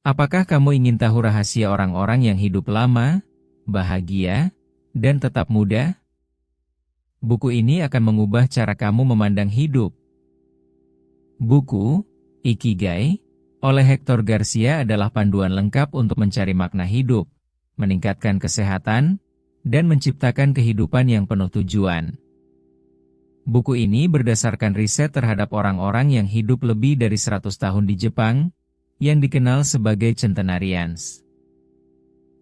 Apakah kamu ingin tahu rahasia orang-orang yang hidup lama, bahagia, dan tetap muda? Buku ini akan mengubah cara kamu memandang hidup. Buku Ikigai oleh Hector Garcia adalah panduan lengkap untuk mencari makna hidup, meningkatkan kesehatan, dan menciptakan kehidupan yang penuh tujuan. Buku ini berdasarkan riset terhadap orang-orang yang hidup lebih dari 100 tahun di Jepang, yang dikenal sebagai centenarians.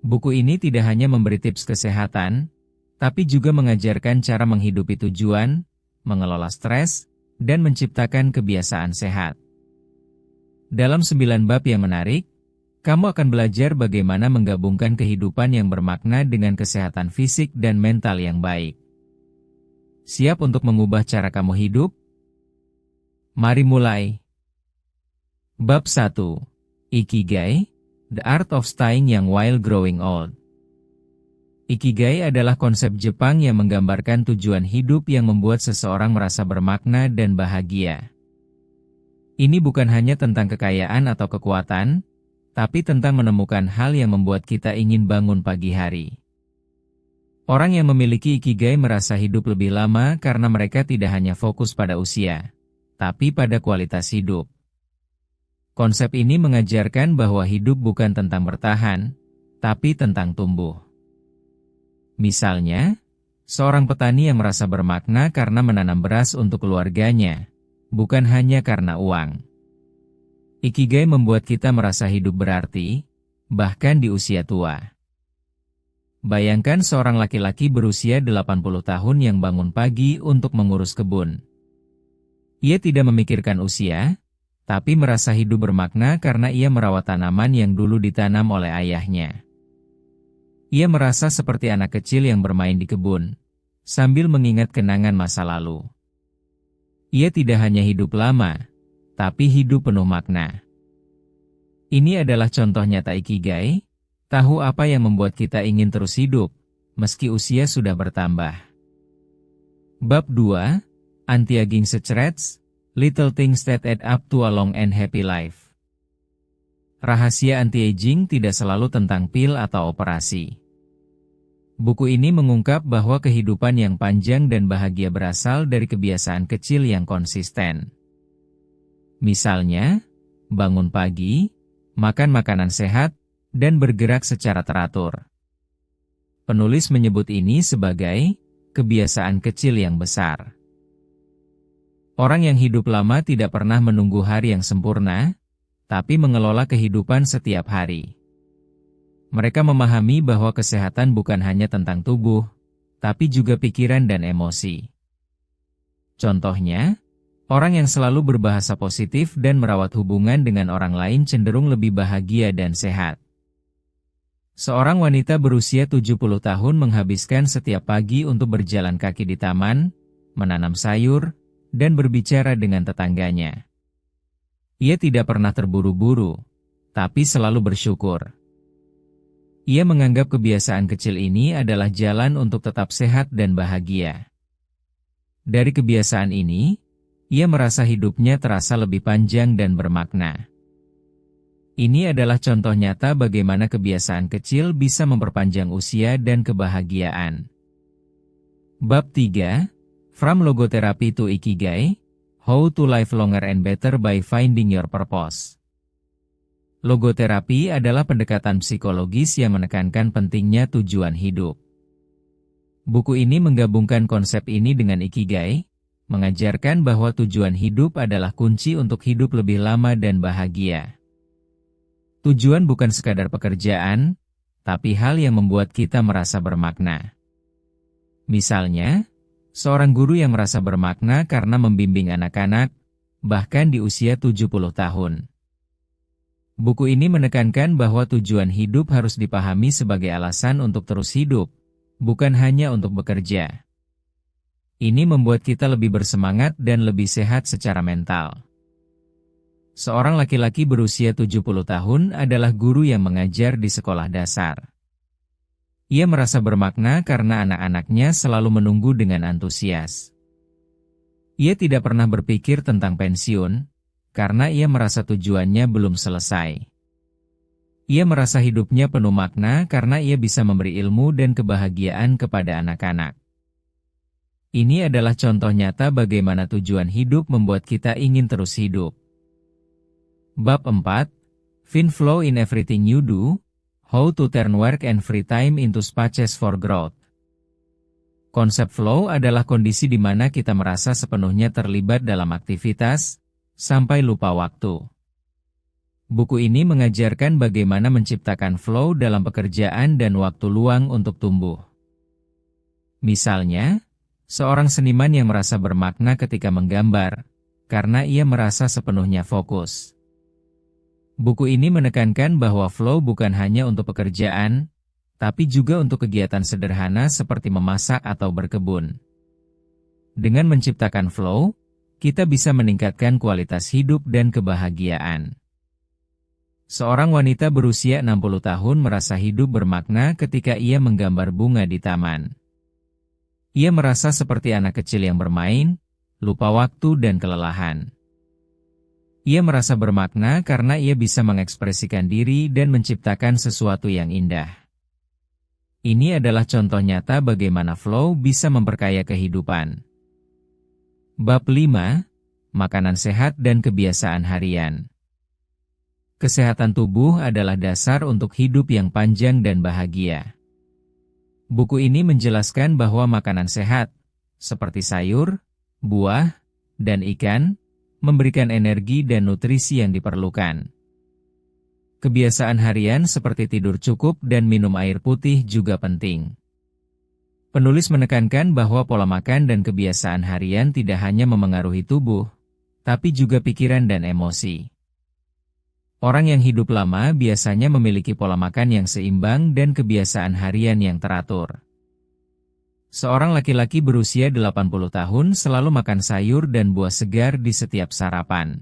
Buku ini tidak hanya memberi tips kesehatan, tapi juga mengajarkan cara menghidupi tujuan, mengelola stres, dan menciptakan kebiasaan sehat. Dalam 9 bab yang menarik, kamu akan belajar bagaimana menggabungkan kehidupan yang bermakna dengan kesehatan fisik dan mental yang baik. Siap untuk mengubah cara kamu hidup? Mari mulai. Bab 1. Ikigai, The Art of Staying Young While Growing Old. Ikigai adalah konsep Jepang yang menggambarkan tujuan hidup yang membuat seseorang merasa bermakna dan bahagia. Ini bukan hanya tentang kekayaan atau kekuatan, tapi tentang menemukan hal yang membuat kita ingin bangun pagi hari. Orang yang memiliki Ikigai merasa hidup lebih lama karena mereka tidak hanya fokus pada usia, tapi pada kualitas hidup. Konsep ini mengajarkan bahwa hidup bukan tentang bertahan, tapi tentang tumbuh. Misalnya, seorang petani yang merasa bermakna karena menanam beras untuk keluarganya, bukan hanya karena uang. Ikigai membuat kita merasa hidup berarti, bahkan di usia tua. Bayangkan seorang laki-laki berusia 80 tahun yang bangun pagi untuk mengurus kebun. Ia tidak memikirkan usia, tapi merasa hidup bermakna karena ia merawat tanaman yang dulu ditanam oleh ayahnya. Ia merasa seperti anak kecil yang bermain di kebun, sambil mengingat kenangan masa lalu. Ia tidak hanya hidup lama, tapi hidup penuh makna. Ini adalah contoh nyata Ikigai, tahu apa yang membuat kita ingin terus hidup, meski usia sudah bertambah. Bab 2, Anti-Aging Secrets, Little Things That Add Up to a Long and Happy Life. Rahasia anti-aging tidak selalu tentang pil atau operasi. Buku ini mengungkap bahwa kehidupan yang panjang dan bahagia berasal dari kebiasaan kecil yang konsisten. Misalnya, bangun pagi, makan makanan sehat, dan bergerak secara teratur. Penulis menyebut ini sebagai kebiasaan kecil yang besar. Orang yang hidup lama tidak pernah menunggu hari yang sempurna, tapi mengelola kehidupan setiap hari. Mereka memahami bahwa kesehatan bukan hanya tentang tubuh, tapi juga pikiran dan emosi. Contohnya, orang yang selalu berbahasa positif dan merawat hubungan dengan orang lain cenderung lebih bahagia dan sehat. Seorang wanita berusia 70 tahun menghabiskan setiap pagi untuk berjalan kaki di taman, menanam sayur, dan berbicara dengan tetangganya. Ia tidak pernah terburu-buru, tapi selalu bersyukur. Ia menganggap kebiasaan kecil ini adalah jalan untuk tetap sehat dan bahagia. Dari kebiasaan ini, ia merasa hidupnya terasa lebih panjang dan bermakna. Ini adalah contoh nyata bagaimana kebiasaan kecil bisa memperpanjang usia dan kebahagiaan. Bab 3, From Logotherapy to Ikigai, How to Live Longer and Better by Finding Your Purpose. Logoterapi adalah pendekatan psikologis yang menekankan pentingnya tujuan hidup. Buku ini menggabungkan konsep ini dengan Ikigai, mengajarkan bahwa tujuan hidup adalah kunci untuk hidup lebih lama dan bahagia. Tujuan bukan sekadar pekerjaan, tapi hal yang membuat kita merasa bermakna. Misalnya, seorang guru yang merasa bermakna karena membimbing anak-anak, bahkan di usia 70 tahun. Buku ini menekankan bahwa tujuan hidup harus dipahami sebagai alasan untuk terus hidup, bukan hanya untuk bekerja. Ini membuat kita lebih bersemangat dan lebih sehat secara mental. Seorang laki-laki berusia 70 tahun adalah guru yang mengajar di sekolah dasar. Ia merasa bermakna karena anak-anaknya selalu menunggu dengan antusias. Ia tidak pernah berpikir tentang pensiun, karena ia merasa tujuannya belum selesai. Ia merasa hidupnya penuh makna karena ia bisa memberi ilmu dan kebahagiaan kepada anak-anak. Ini adalah contoh nyata bagaimana tujuan hidup membuat kita ingin terus hidup. Bab 4. Find flow in everything you do. How to turn work and free time into spaces for growth. Konsep flow adalah kondisi di mana kita merasa sepenuhnya terlibat dalam aktivitas, sampai lupa waktu. Buku ini mengajarkan bagaimana menciptakan flow dalam pekerjaan dan waktu luang untuk tumbuh. Misalnya, seorang seniman yang merasa bermakna ketika menggambar, karena ia merasa sepenuhnya fokus. Buku ini menekankan bahwa flow bukan hanya untuk pekerjaan, tapi juga untuk kegiatan sederhana seperti memasak atau berkebun. Dengan menciptakan flow, kita bisa meningkatkan kualitas hidup dan kebahagiaan. Seorang wanita berusia 60 tahun merasa hidup bermakna ketika ia menggambar bunga di taman. Ia merasa seperti anak kecil yang bermain, lupa waktu dan kelelahan. Ia merasa bermakna karena ia bisa mengekspresikan diri dan menciptakan sesuatu yang indah. Ini adalah contoh nyata bagaimana flow bisa memperkaya kehidupan. Bab 5. Makanan sehat dan kebiasaan harian. Kesehatan tubuh adalah dasar untuk hidup yang panjang dan bahagia. Buku ini menjelaskan bahwa makanan sehat, seperti sayur, buah, dan ikan, memberikan energi dan nutrisi yang diperlukan. Kebiasaan harian seperti tidur cukup dan minum air putih juga penting. Penulis menekankan bahwa pola makan dan kebiasaan harian tidak hanya memengaruhi tubuh, tapi juga pikiran dan emosi. Orang yang hidup lama biasanya memiliki pola makan yang seimbang dan kebiasaan harian yang teratur. Seorang laki-laki berusia 80 tahun selalu makan sayur dan buah segar di setiap sarapan.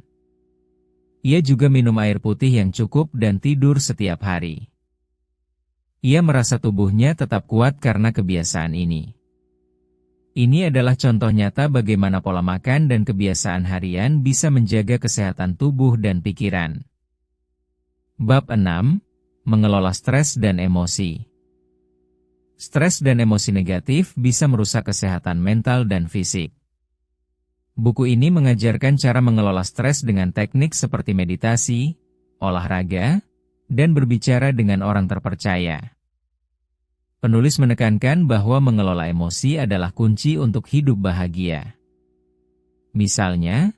Ia juga minum air putih yang cukup dan tidur setiap hari. Ia merasa tubuhnya tetap kuat karena kebiasaan ini. Ini adalah contoh nyata bagaimana pola makan dan kebiasaan harian bisa menjaga kesehatan tubuh dan pikiran. Bab 6. Mengelola stres dan emosi. Stres dan emosi negatif bisa merusak kesehatan mental dan fisik. Buku ini mengajarkan cara mengelola stres dengan teknik seperti meditasi, olahraga, dan berbicara dengan orang terpercaya. Penulis menekankan bahwa mengelola emosi adalah kunci untuk hidup bahagia. Misalnya,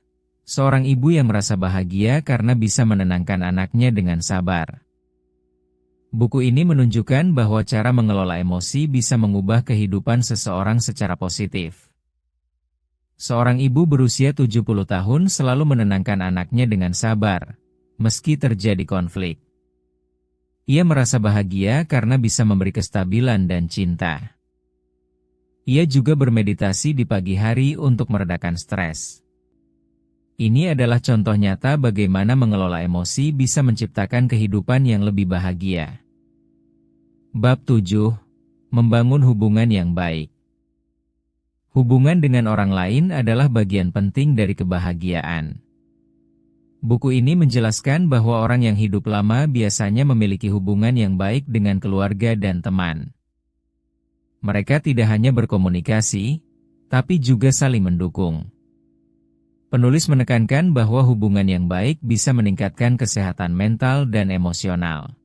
seorang ibu yang merasa bahagia karena bisa menenangkan anaknya dengan sabar. Buku ini menunjukkan bahwa cara mengelola emosi bisa mengubah kehidupan seseorang secara positif. Seorang ibu berusia 70 tahun selalu menenangkan anaknya dengan sabar, meski terjadi konflik. Ia merasa bahagia karena bisa memberi kestabilan dan cinta. Ia juga bermeditasi di pagi hari untuk meredakan stres. Ini adalah contoh nyata bagaimana mengelola emosi bisa menciptakan kehidupan yang lebih bahagia. Bab 7. Membangun hubungan yang baik. Hubungan dengan orang lain adalah bagian penting dari kebahagiaan. Buku ini menjelaskan bahwa orang yang hidup lama biasanya memiliki hubungan yang baik dengan keluarga dan teman. Mereka tidak hanya berkomunikasi, tapi juga saling mendukung. Penulis menekankan bahwa hubungan yang baik bisa meningkatkan kesehatan mental dan emosional.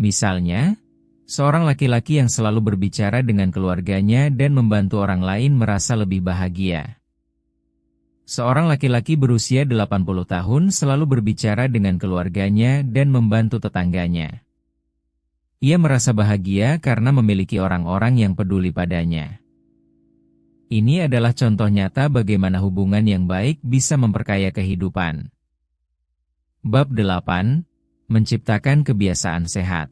Misalnya, seorang laki-laki yang selalu berbicara dengan keluarganya dan membantu orang lain merasa lebih bahagia. Seorang laki-laki berusia 80 tahun selalu berbicara dengan keluarganya dan membantu tetangganya. Ia merasa bahagia karena memiliki orang-orang yang peduli padanya. Ini adalah contoh nyata bagaimana hubungan yang baik bisa memperkaya kehidupan. Bab 8. Menciptakan kebiasaan sehat.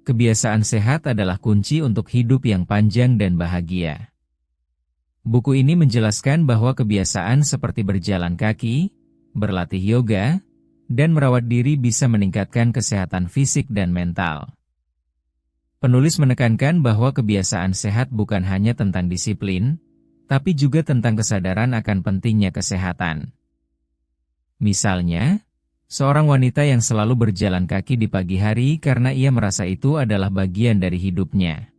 Kebiasaan sehat adalah kunci untuk hidup yang panjang dan bahagia. Buku ini menjelaskan bahwa kebiasaan seperti berjalan kaki, berlatih yoga, dan merawat diri bisa meningkatkan kesehatan fisik dan mental. Penulis menekankan bahwa kebiasaan sehat bukan hanya tentang disiplin, tapi juga tentang kesadaran akan pentingnya kesehatan. Misalnya, Seorang wanita yang selalu berjalan kaki di pagi hari karena ia merasa itu adalah bagian dari hidupnya.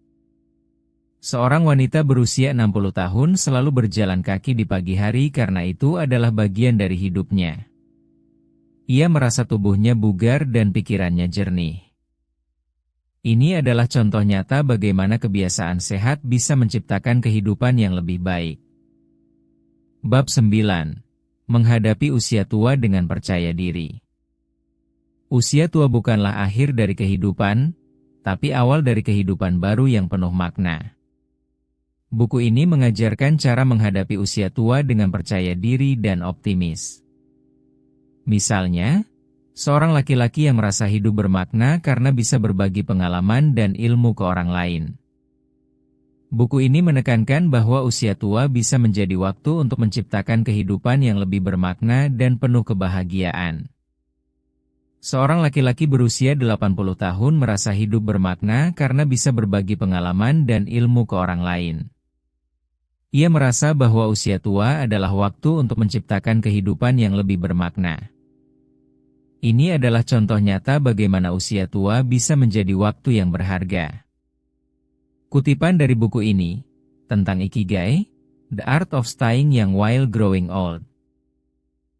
Seorang wanita berusia 60 tahun selalu berjalan kaki di pagi hari karena itu adalah bagian dari hidupnya. Ia merasa tubuhnya bugar dan pikirannya jernih. Ini adalah contoh nyata bagaimana kebiasaan sehat bisa menciptakan kehidupan yang lebih baik. Bab 9. Menghadapi usia tua dengan percaya diri. Usia tua bukanlah akhir dari kehidupan, tapi awal dari kehidupan baru yang penuh makna. Buku ini mengajarkan cara menghadapi usia tua dengan percaya diri dan optimis. Misalnya, seorang laki-laki yang merasa hidup bermakna karena bisa berbagi pengalaman dan ilmu ke orang lain. Buku ini menekankan bahwa usia tua bisa menjadi waktu untuk menciptakan kehidupan yang lebih bermakna dan penuh kebahagiaan. Seorang laki-laki berusia 80 tahun merasa hidup bermakna karena bisa berbagi pengalaman dan ilmu ke orang lain. Ia merasa bahwa usia tua adalah waktu untuk menciptakan kehidupan yang lebih bermakna. Ini adalah contoh nyata bagaimana usia tua bisa menjadi waktu yang berharga. Kutipan dari buku ini, tentang Ikigai, The Art of Staying Young While Growing Old.